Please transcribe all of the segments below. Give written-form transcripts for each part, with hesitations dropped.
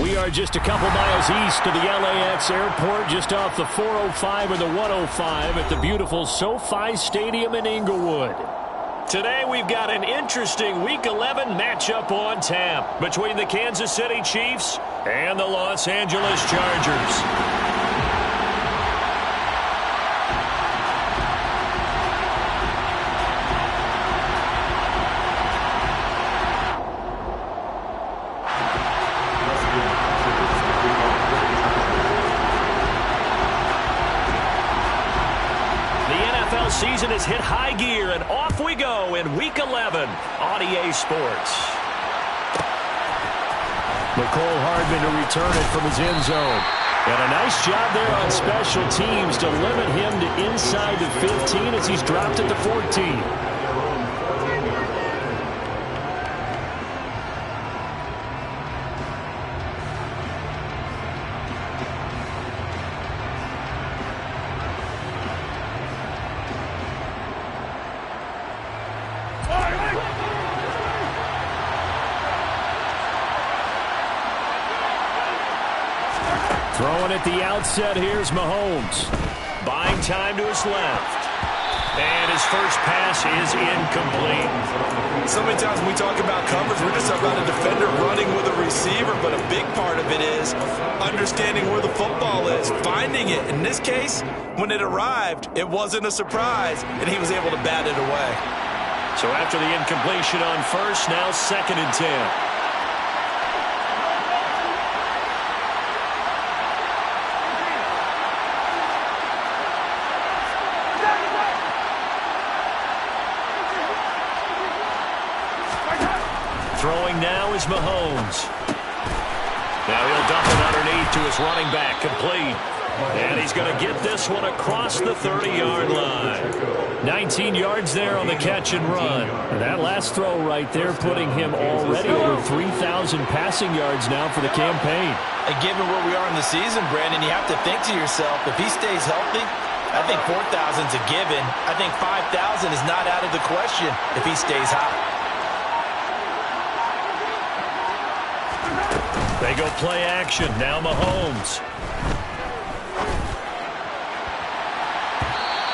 We are just a couple miles east of the LAX airport, just off the 405 or the 105 at the beautiful SoFi Stadium in Inglewood. Today we've got an interesting Week 11 matchup on tap between the Kansas City Chiefs and the Los Angeles Chargers. Season has hit high gear, and off we go in Week 11 on EA Sports. Mecole Hardman to return it from his end zone. And a nice job there on special teams to limit him to inside the 15 as he's dropped at the 14. Throwing at the outset, here's Mahomes. Buying time to his left. And his first pass is incomplete. So many times when we talk about coverage, we're just about a defender running with a receiver, but a big part of it is understanding where the football is, finding it. In this case, when it arrived, it wasn't a surprise, and he was able to bat it away. So after the incompletion on first, now 2nd and 10. Throwing now is Mahomes. Now he'll dump it underneath to his running back, complete. And he's going to get this one across the 30-yard line. 19 yards there on the catch and run. And that last throw right there putting him already over 3,000 passing yards now for the campaign. And given where we are in the season, Brandon, you have to think to yourself, if he stays healthy, I think 4,000 is a given. I think 5,000 is not out of the question if he stays hot. They go play action. Now Mahomes.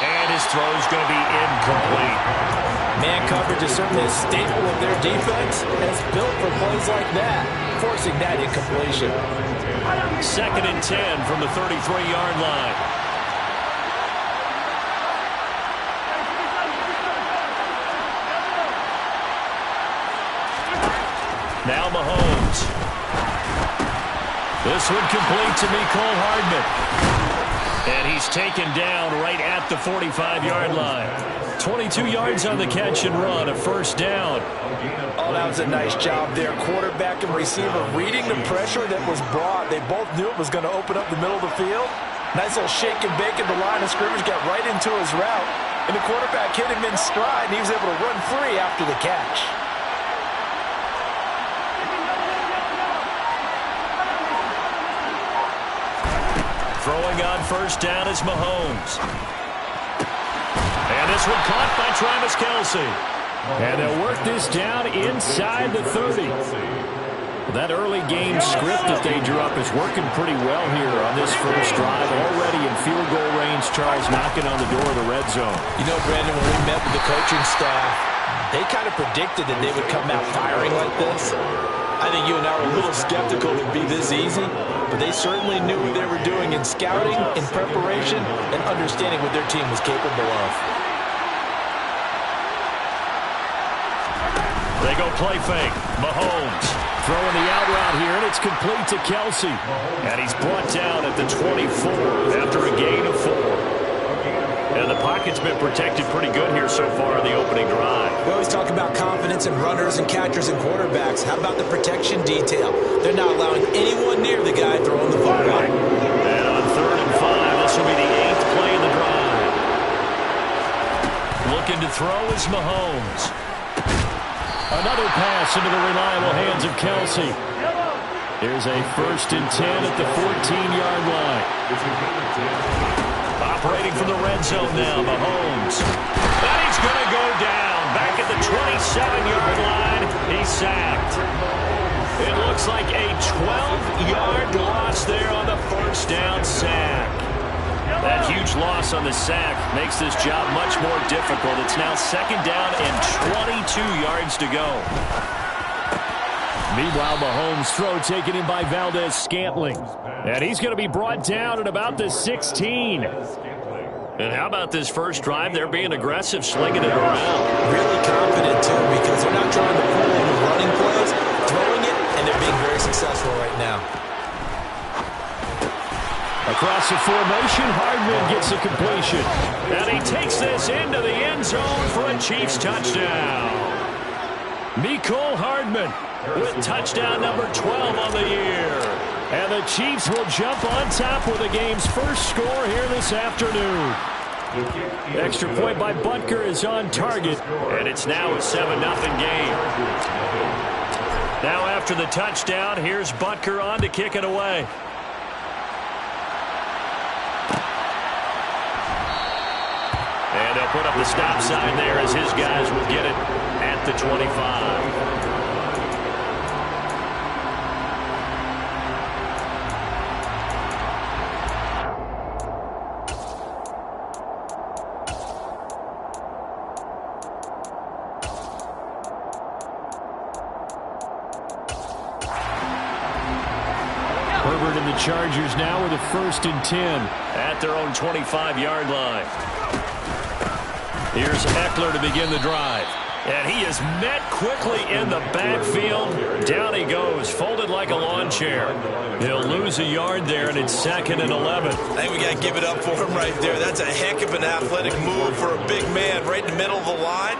And his throw's going to be incomplete. Man coverage is certainly a staple of their defense, and it's built for plays like that, forcing that incompletion. 2nd and 10 from the 33-yard line. Now Mahomes. This one complete to Mecole Hardman. And he's taken down right at the 45-yard line. 22 yards on the catch and run, a first down. Oh, that was a nice job there. Quarterback and receiver reading the pressure that was brought. They both knew it was going to open up the middle of the field. Nice little shake and bake at the line of scrimmage, got right into his route. And the quarterback hit him in stride, and he was able to run free after the catch. Throwing on first down is Mahomes. And this one caught by Travis Kelce. And they'll work this down inside the 30. That early game script that they drew up is working pretty well here on this first drive. Already in field goal range, Charles knocking on the door of the red zone. You know, Brandon, when we met with the coaching staff, they kind of predicted that they would come out firing like this. I think you and I were a little skeptical it would be this easy, but they certainly knew what they were doing in scouting, in preparation, and understanding what their team was capable of. They go play fake. Mahomes throwing the out route here, and it's complete to Kelce. And he's brought down at the 24 after a gain of 4. And the pocket's been protected pretty good here so far in the opening drive. We always talk about confidence in runners and catchers and quarterbacks. How about the protection detail? They're not allowing anyone near the guy throwing the football. And on 3rd and 5, this will be the 8th play of the drive. Looking to throw is Mahomes. Another pass into the reliable hands of Kelce. Here's a 1st and 10 at the 14-yard line. Operating from the red zone now, Mahomes. And he's going to go down. Back at the 27-yard line, he's sacked. It looks looks like a 12-yard loss there on the first down sack. That huge loss on the sack makes this job much more difficult. It's now second down and 22 yards to go. Meanwhile, Mahomes' throw taken in by Valdez-Scantling. And he's going to be brought down at about the 16. And how about this first drive? They're being aggressive, slinging it around. Really confident, too, because they're not trying to pull any running plays, throwing it, and they're being very successful right now. Across the formation, Hardman gets a completion. And he takes this into the end zone for a Chiefs touchdown. Mecole Hardman with touchdown number 12 on the year. And the Chiefs will jump on top with the game's first score here this afternoon. Extra point by Butker is on target. And it's now a 7-0 game. Now after the touchdown, here's Butker on to kick it away. And they'll put up the stop sign there as his guys will get it at the 25. Herbert and the Chargers now with a 1st and 10 at their own 25-yard line. Here's Eckler to begin the drive. And he is met quickly in the backfield. Down he goes, folded like a lawn chair. He'll lose a yard there, and it's 2nd and 11. I think we got to give it up for him right there. That's a heck of an athletic move for a big man right in the middle of the line.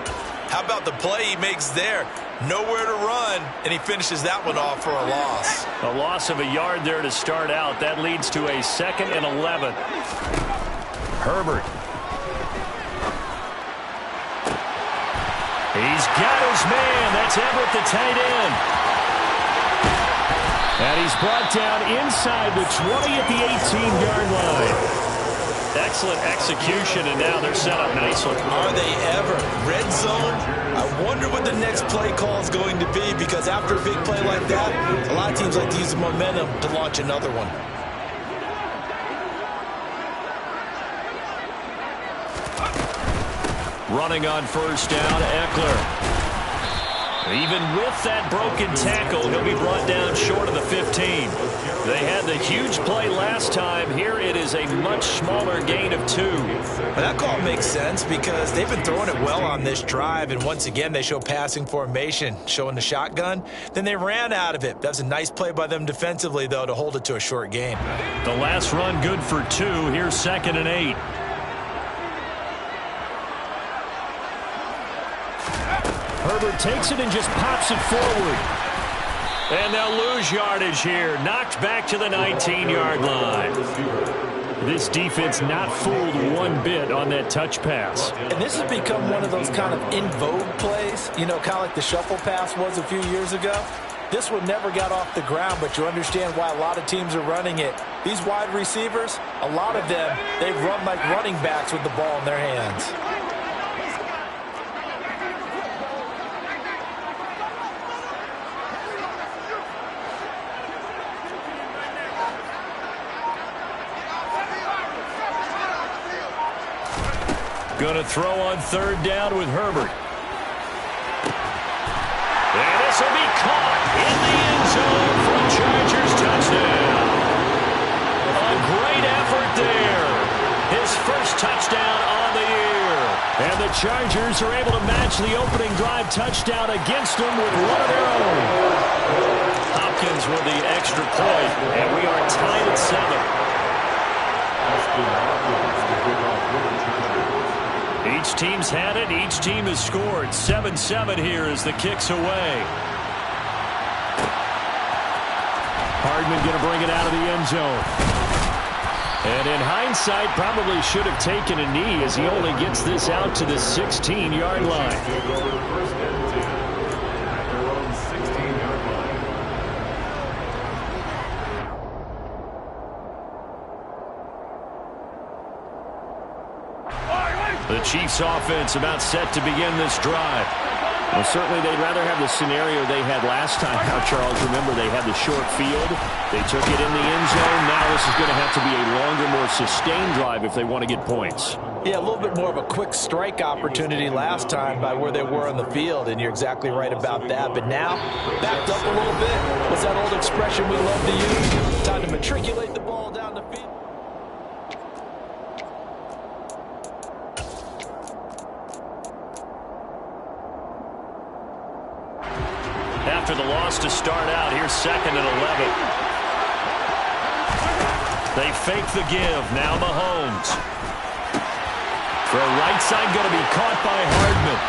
How about the play he makes there? Nowhere to run, and he finishes that one off for a loss. A loss of a yard there to start out. That leads to a 2nd and 11. Herbert. He's got his man. That's Everett, the tight end. And he's brought down inside the 20 at the 18-yard line. Excellent execution, and now they're set up nicely. Are they ever? Red zone? I wonder what the next play call is going to be, because after a big play like that, a lot of teams like to use the momentum to launch another one. Running on first down, Eckler. Even with that broken tackle, he'll be brought down short of the 15. They had the huge play last time. Here it is a much smaller gain of 2. But that call makes sense because they've been throwing it well on this drive, and once again they show passing formation, showing the shotgun. Then they ran out of it. That was a nice play by them defensively, though, to hold it to a short gain. The last run good for 2. Here's 2nd and 8. Herbert takes it and just pops it forward. And they'll lose yardage here. Knocked back to the 19-yard line. This defense not fooled one bit on that touch pass. And this has become one of those kind of in vogue plays, you know, kind of like the shuffle pass was a few years ago. This one never got off the ground, but you understand why a lot of teams are running it. These wide receivers, a lot of them, they've run like running backs with the ball in their hands. Going to throw on 3rd down with Herbert. And this will be caught in the end zone for a Chargers touchdown. A great effort there. His first touchdown on the year. And the Chargers are able to match the opening drive touchdown against them with one of their own. Hopkins with the extra point, and we are tied at 7. Each team's had it. Each team has scored. 7-7 here as the kick's away. Hardman going to bring it out of the end zone. And in hindsight, probably should have taken a knee as he only gets this out to the 16-yard line. The Chiefs offense about set to begin this drive. Well, certainly they'd rather have the scenario they had last time out, Charles. Remember, they had the short field. They took it in the end zone. Now this is going to have to be a longer, more sustained drive if they want to get points. Yeah, a little bit more of a quick strike opportunity last time by where they were on the field, and you're exactly right about that. But now, backed up a little bit. What's that old expression we love to use? Time to matriculate the ball down the field. After the loss to start out, here's 2nd and 11. They fake the give. Now Mahomes. Throw right side going to be caught by Hardman.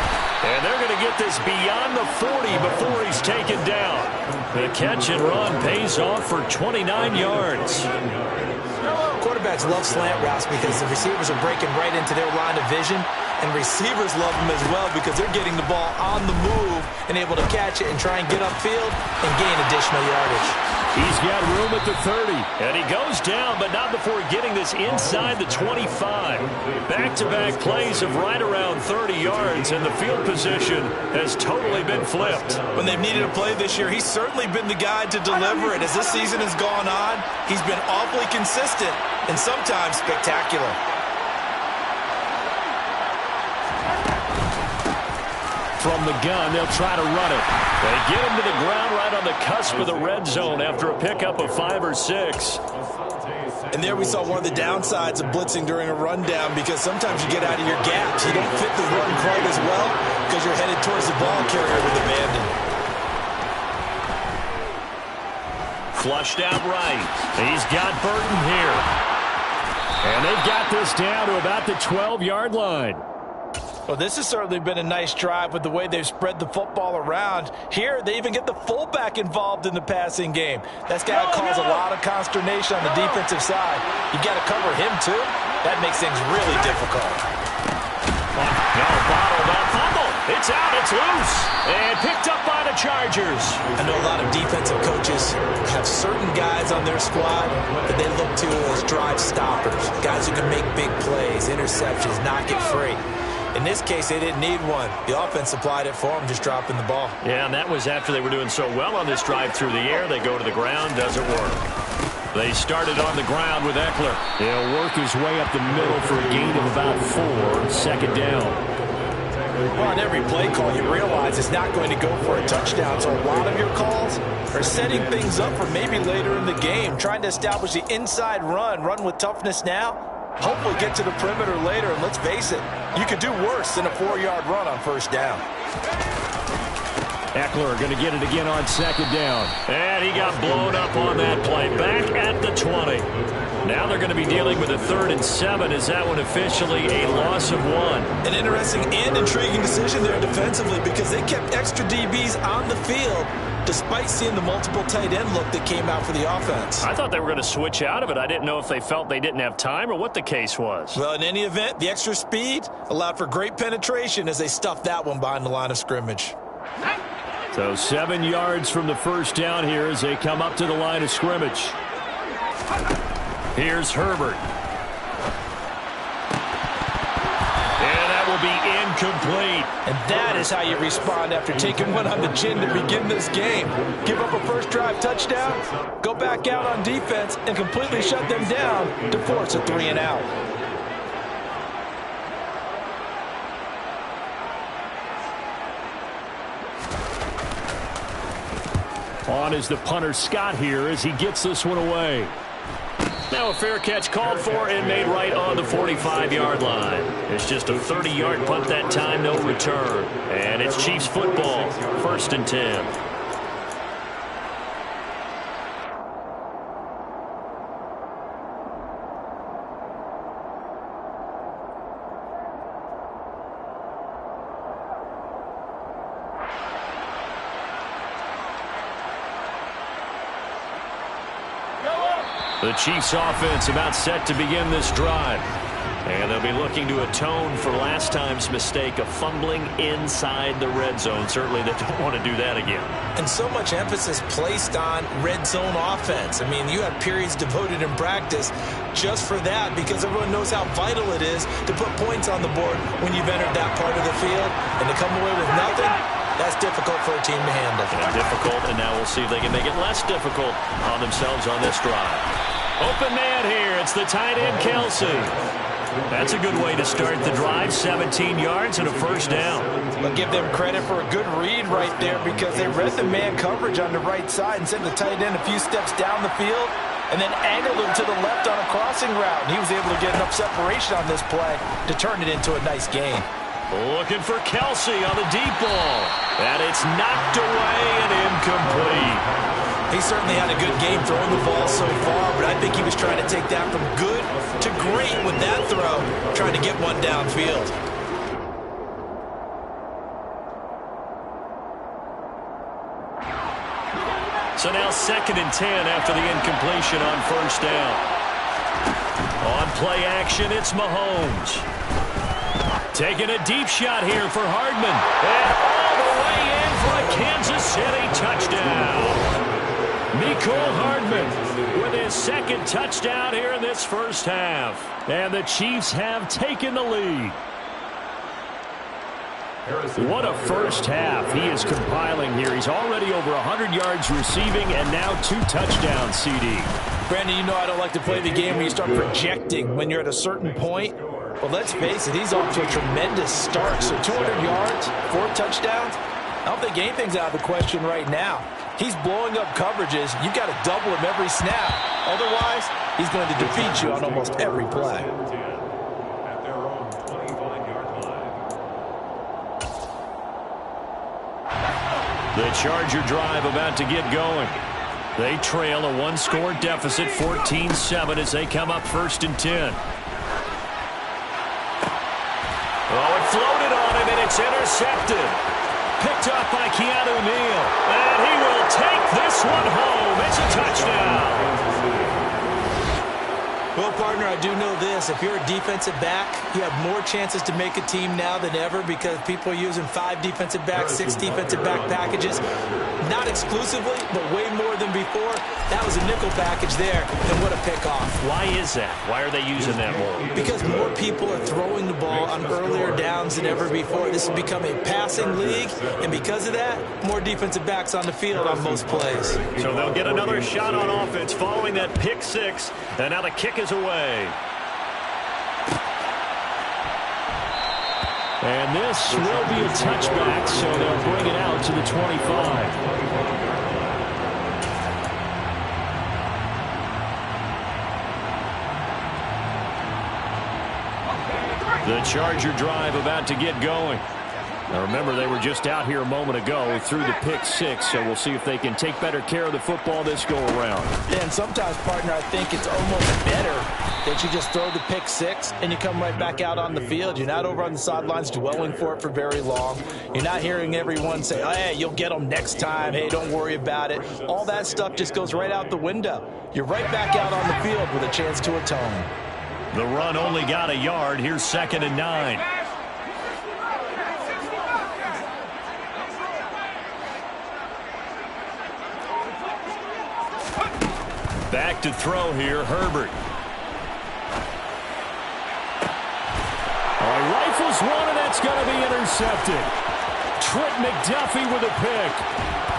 And they're going to get this beyond the 40 before he's taken down. The catch and run pays off for 29 yards. Quarterbacks love slant routes because the receivers are breaking right into their line of vision, and receivers love them as well because they're getting the ball on the move and able to catch it and try and get upfield and gain additional yardage. He's got room at the 30, and he goes down, but not before getting this inside the 25. Back-to-back plays of right around 30 yards, and the field position has totally been flipped. When they've needed a play this year, he's certainly been the guy to deliver it. As this season has gone on, he's been awfully consistent and sometimes spectacular. From the gun, they'll try to run it. They get him to the ground right on the cusp of the red zone after a pickup of 5 or 6. And there we saw one of the downsides of blitzing during a rundown, because sometimes you get out of your gaps. You don't fit the run quite as well because you're headed towards the ball carrier with abandon. Flushed out right. He's got Burton here. And they've got this down to about the 12-yard line. Well, this has certainly been a nice drive with the way they've spread the football around. Here, they even get the fullback involved in the passing game. That's got to cause a lot of consternation on the defensive side. You got to cover him, too. That makes things really difficult. No, bottled up fumble. It's out, it's loose, and picked up by the Chargers. I know a lot of defensive coaches have certain guys on their squad that they look to as drive stoppers, guys who can make big plays, interceptions, knock it free. In this case, they didn't need one. The offense supplied it for them, just dropping the ball. Yeah, and that was after they were doing so well on this drive through the air. They go to the ground, doesn't work. They started on the ground with Eckler. He'll work his way up the middle for a gain of about 4, 2nd down. Well, on every play call, you realize it's not going to go for a touchdown, so a lot of your calls are setting things up for maybe later in the game, trying to establish the inside run with toughness now. Hopefully get to the perimeter later, and let's face it, you could do worse than a 4-yard run on 1st down. Eckler going to get it again on 2nd down. And he got blown up on that play. Back at the 20. Now they're going to be dealing with a 3rd and 7. Is that one officially a loss of 1? An interesting and intriguing decision there defensively, because they kept extra DBs on the field despite seeing the multiple tight end look that came out for the offense. I thought they were going to switch out of it. I didn't know if they felt they didn't have time or what the case was. Well, in any event, the extra speed allowed for great penetration as they stuffed that one behind the line of scrimmage. So 7 yards from the 1st down here as they come up to the line of scrimmage. Here's Herbert. And that will be incomplete. And that is how you respond after taking one on the chin to begin this game. Give up a first drive touchdown, go back out on defense, and completely shut them down to force a 3 and out. On is the punter Scott here as he gets this one away. Now a fair catch called for and made right on the 45-yard line. It's just a 30-yard punt that time, no return. And it's Chiefs football, 1st and 10. The Chiefs offense about set to begin this drive. And they'll be looking to atone for last time's mistake of fumbling inside the red zone. Certainly they don't want to do that again. And so much emphasis placed on red zone offense. I mean, you have periods devoted in practice just for that, because everyone knows how vital it is to put points on the board when you've entered that part of the field. And to come away with nothing, That's difficult for a team to handle. And difficult, and now we'll see if they can make it less difficult on themselves on this drive. Open man here. It's the tight end, Kelsey. That's a good way to start the drive. 17 yards and a first down. But give them credit for a good read right there because they read the man coverage on the right side and sent the tight end a few steps down the field and then angled him to the left on a crossing route. And he was able to get enough separation on this play to turn it into a nice gain. Looking for Kelsey on the deep ball. And it's knocked away and incomplete. He certainly had a good game throwing the ball so far, but I think he was trying to take that from good to great with that throw, trying to get one downfield. So now 2nd and 10 after the incompletion on first down. On play action, it's Mahomes. Taking a deep shot here for Hardman. And all the way in for a Kansas City touchdown. Mecole Hardman with his 2nd touchdown here in this first half. And the Chiefs have taken the lead. What a first half he is compiling here. He's already over 100 yards receiving and now 2 touchdowns, CD. Brandon, you know I don't like to play the game where you start projecting when you're at a certain point. But let's face it, he's off to a tremendous start. So 200 yards, 4 touchdowns. I don't think anything's out of the question right now. He's blowing up coverages. You've got to double him every snap. Otherwise, he's going to defeat you on almost every play. The Charger drive about to get going. They trail a 1-score deficit, 14-7 as they come up 1st and 10. Oh, it floated on him, and it's intercepted. Picked up by Keanu Neal. And he will take this one home. It's a touchdown. Well, partner, I do know this. If you're a defensive back, you have more chances to make a team now than ever because people are using 5 defensive backs, 6 defensive back packages. Not exclusively, but way more than before. That was a nickel package there, and what a pickoff. Why is that? Why are they using that more? Because more people are throwing the ball on earlier downs than ever before. This has become a passing league, and because of that, more defensive backs on the field on most plays. So they'll get another shot on offense following that pick 6, and now the kick is away. And this will be a touchback, so they'll bring it out to the 25. The Charger drive about to get going. Now remember, they were just out here a moment ago through the pick 6, so we'll see if they can take better care of the football this go around. Yeah, and sometimes, partner, I think it's almost better that you just throw the pick 6 and you come right back out on the field. You're not over on the sidelines dwelling for it for very long. You're not hearing everyone say, oh, hey, you'll get them next time. Hey, don't worry about it. All that stuff just goes right out the window. You're right back out on the field with a chance to atone. The run only got a yard. Here's 2nd and 9. Back to throw here, Herbert. Oh, he rifles one, and that's going to be intercepted. Trent McDuffie with a pick.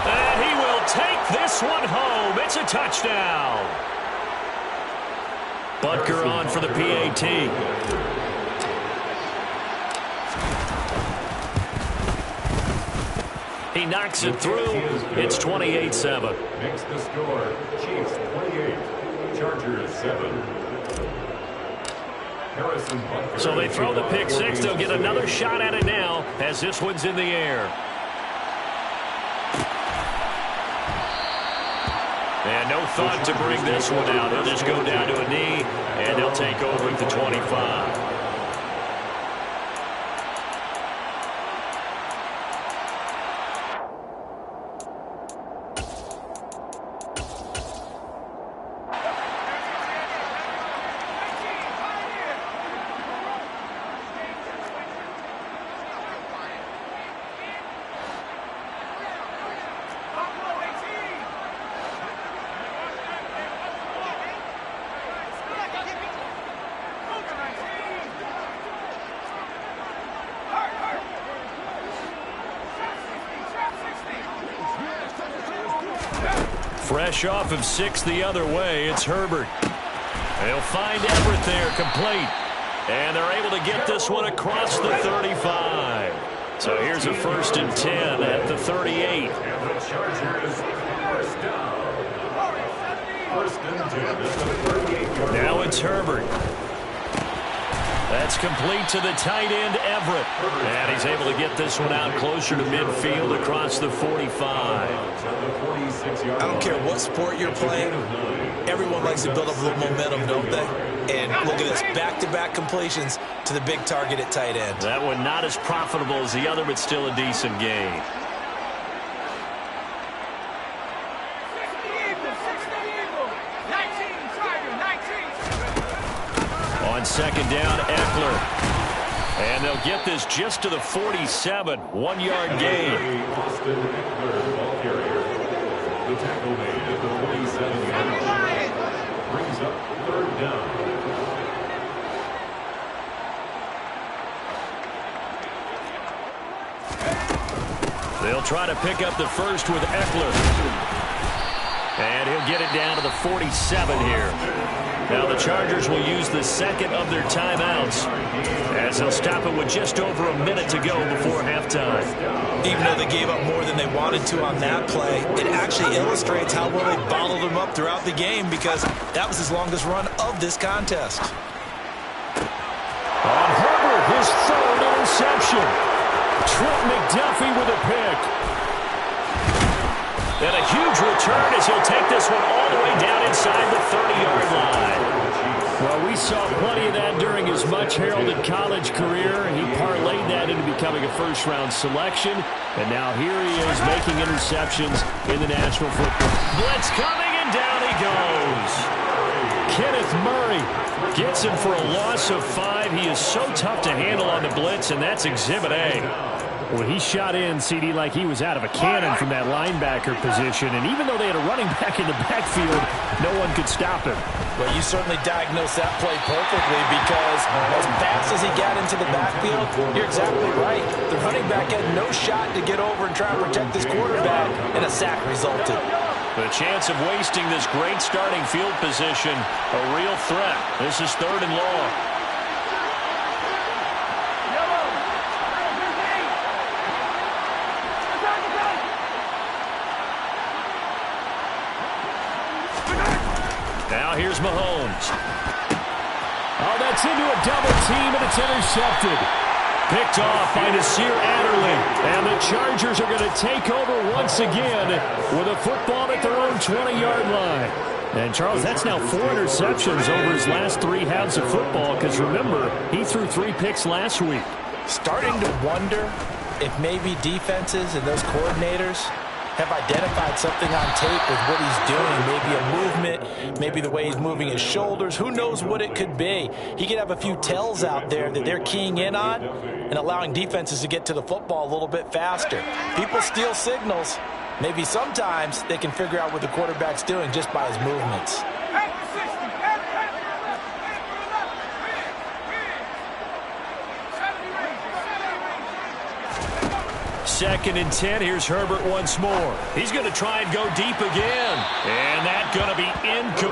And he will take this one home. It's a touchdown. Butker on for the PAT. He knocks it through. It's 28-7. Makes the score. Chiefs 28, Chargers 7. Harrison Butker. So they throw the pick 6. They'll get another shot at it now as this one's in the air. And no thought to bring this one out. He'll just go down to a knee, and they'll take over at the 25. Fresh off of 6 the other way, it's Herbert. They'll find Everett there, complete. And they're able to get this one across the 35. So here's a 1st and 10 at the 38. Now it's Herbert. That's complete to the tight end, Everett. And he's able to get this one out closer to midfield across the 45. I don't care what sport you're playing. Everyone likes to build up a little momentum, don't they? And look at this, back-to-back completions to the big target at tight end. That one not as profitable as the other, but still a decent gain. On 2nd down, Eckler. And they'll get this just to the 47. 1-yard gain. Austin Eckler, ball carrier. The tackle made at the 47-yard line. Brings up 3rd down. They'll try to pick up the first with Eckler. And he'll get it down to the 47 here. Now the Chargers will use the second of their timeouts as they'll stop it with just over a minute to go before halftime. Even though they gave up more than they wanted to on that play, it actually illustrates how well they bottled them up throughout the game because that was his longest run of this contest. On Herbert, his 3rd interception. Trent McDuffie with a pick. And a huge return as he'll take this one all the way down inside the 30-yard line. Well, we saw plenty of that during his much-heralded college career. He parlayed that into becoming a first-round selection. And now here he is making interceptions in the National Football. Blitz coming, and down he goes. Kenneth Murray gets him for a loss of 5. He is so tough to handle on the blitz, and that's Exhibit A. Well, he shot in, CD, like he was out of a cannon from that linebacker position. And even though they had a running back in the backfield, no one could stop him. Well, you certainly diagnosed that play perfectly because as fast as he got into the backfield, you're exactly right. The running back had no shot to get over and try and protect his quarterback, and a sack resulted. The chance of wasting this great starting field position, a real threat. This is 3rd and long. Now here's Mahomes. Oh, that's into a double team, and it's intercepted. Picked off by Nasir Adderley. And the Chargers are going to take over once again with a football at their own 20-yard line. And, Charles, that's now 4 interceptions over his last 3 halves of football because, remember, he threw 3 picks last week. Starting to wonder if maybe defenses and those coordinators have identified something on tape with what he's doing. Maybe a movement, maybe the way he's moving his shoulders. Who knows what it could be? He could have a few tells out there that they're keying in on and allowing defenses to get to the football a little bit faster. People steal signals. Maybe sometimes they can figure out what the quarterback's doing just by his movements. 2nd and 10. Here's Herbert once more. He's going to try and go deep again. And that's going to be incomplete.